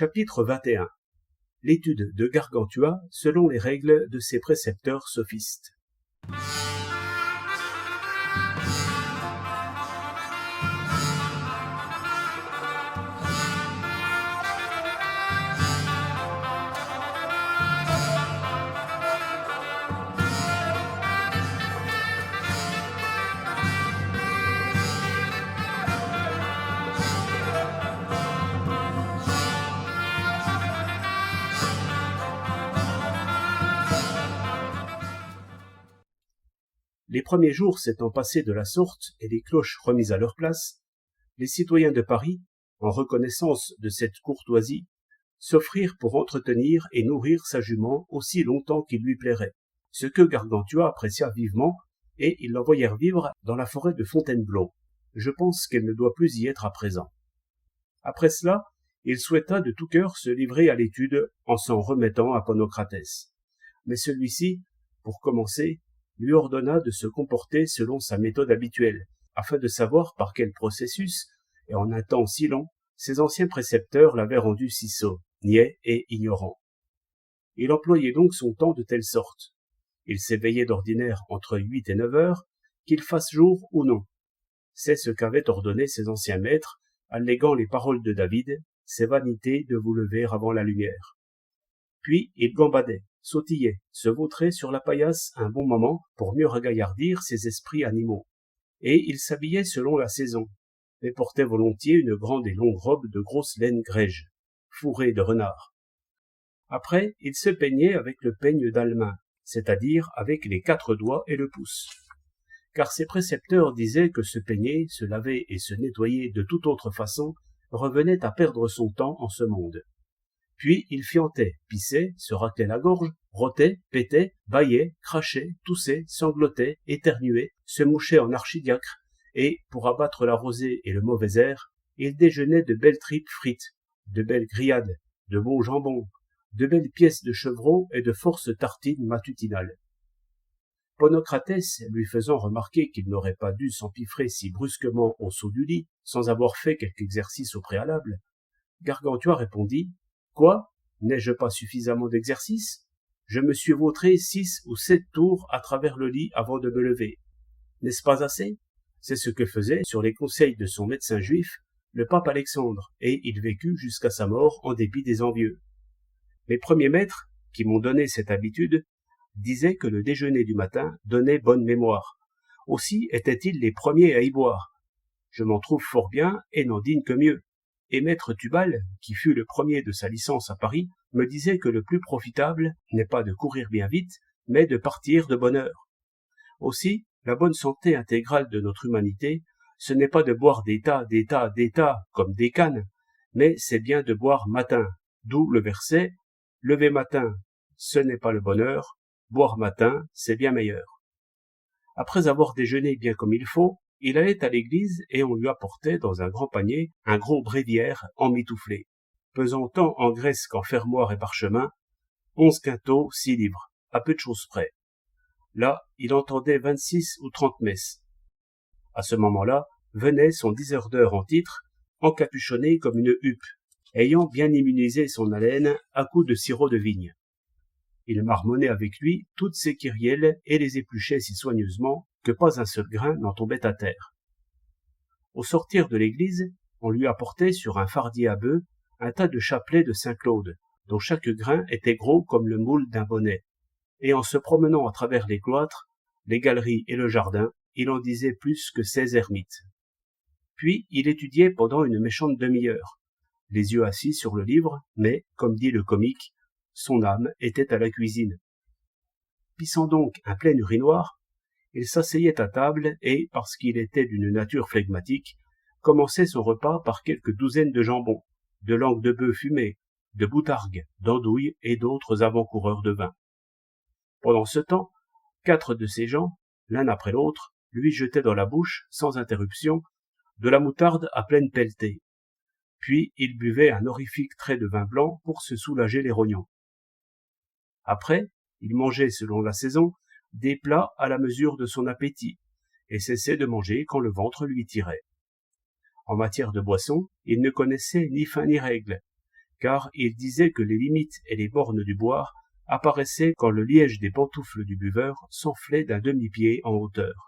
Chapitre 21. L'étude de Gargantua selon les règles de ses précepteurs sophistes. Les premiers jours s'étant passés de la sorte et les cloches remises à leur place, les citoyens de Paris, en reconnaissance de cette courtoisie, s'offrirent pour entretenir et nourrir sa jument aussi longtemps qu'il lui plairait, ce que Gargantua apprécia vivement, et ils l'envoyèrent vivre dans la forêt de Fontainebleau. Je pense qu'elle ne doit plus y être à présent. Après cela, il souhaita de tout cœur se livrer à l'étude en s'en remettant à Ponocrates. Mais celui-ci, pour commencer, lui ordonna de se comporter selon sa méthode habituelle, afin de savoir par quel processus, et en un temps si long, ses anciens précepteurs l'avaient rendu si sot, niais et ignorant. Il employait donc son temps de telle sorte. Il s'éveillait d'ordinaire entre 8 et 9 heures, qu'il fasse jour ou non. C'est ce qu'avaient ordonné ses anciens maîtres, alléguant les paroles de David, c'est vanité de vous lever avant la lumière. Puis il gambadait, sautillait, se vautrait sur la paillasse un bon moment pour mieux regaillardir ses esprits animaux. Et il s'habillait selon la saison, mais portait volontiers une grande et longue robe de grosse laine grège, fourrée de renard. Après, il se peignait avec le peigne d'Almain, c'est-à-dire avec les 4 doigts et le pouce. Car ses précepteurs disaient que se peigner, se laver et se nettoyer de toute autre façon revenait à perdre son temps en ce monde. Puis il fiantait, pissait, se raclait la gorge, rotait, pétait, bâillait, crachait, toussait, sanglotait, éternuait, se mouchait en archidiacre, et, pour abattre la rosée et le mauvais air, il déjeunait de belles tripes frites, de belles grillades, de beaux jambons, de belles pièces de chevreau et de forces tartines matutinales. Ponocrates, lui faisant remarquer qu'il n'aurait pas dû s'empiffrer si brusquement au saut du lit, sans avoir fait quelque exercice au préalable, Gargantua répondit: « Quoi? N'ai-je pas suffisamment d'exercice? Je me suis vautré 6 ou 7 tours à travers le lit avant de me lever. N'est-ce pas assez? C'est ce que faisait, sur les conseils de son médecin juif, le pape Alexandre, et il vécut jusqu'à sa mort en dépit des envieux. Mes premiers maîtres, qui m'ont donné cette habitude, disaient que le déjeuner du matin donnait bonne mémoire. Aussi étaient-ils les premiers à y boire. Je m'en trouve fort bien et n'en digne que mieux. Et maître Tubal, qui fut le premier de sa licence à Paris, me disait que le plus profitable n'est pas de courir bien vite, mais de partir de bonne heure. Aussi, la bonne santé intégrale de notre humanité, ce n'est pas de boire des tas, comme des cannes, mais c'est bien de boire matin, d'où le verset « Lever matin, ce n'est pas le bonheur, boire matin, c'est bien meilleur ». Après avoir déjeuné bien comme il faut, il allait à l'église et on lui apportait dans un grand panier un gros bréviaire emmitouflé, pesant tant en graisse qu'en fermoir et parchemin, 11 quintaux, 6 livres, à peu de choses près. Là, il entendait 26 ou 30 messes. À ce moment-là, venait son diseur d'heure en titre, encapuchonné comme une huppe, ayant bien immunisé son haleine à coups de sirop de vigne. Il marmonnait avec lui toutes ses kyrielles et les épluchait si soigneusement que pas un seul grain n'en tombait à terre. Au sortir de l'église, on lui apportait sur un fardier à bœufs un tas de chapelets de Saint-Claude, dont chaque grain était gros comme le moule d'un bonnet, et en se promenant à travers les cloîtres, les galeries et le jardin, il en disait plus que 16 ermites. Puis il étudiait pendant une méchante demi-heure, les yeux assis sur le livre, mais, comme dit le comique, son âme était à la cuisine. Pissant donc un plein urinoir, il s'asseyait à table et, parce qu'il était d'une nature flegmatique, commençait son repas par quelques douzaines de jambons, de langues de bœuf fumées, de boutargues, d'andouilles et d'autres avant-coureurs de vin. Pendant ce temps, 4 de ces gens, l'un après l'autre, lui jetaient dans la bouche, sans interruption, de la moutarde à pleine pelletée. Puis il buvait un horrifique trait de vin blanc pour se soulager les rognons. Après, il mangeait selon la saison des plats à la mesure de son appétit, et cessait de manger quand le ventre lui tirait. En matière de boisson, il ne connaissait ni fin ni règle, car il disait que les limites et les bornes du boire apparaissaient quand le liège des pantoufles du buveur s'enflait d'un demi-pied en hauteur.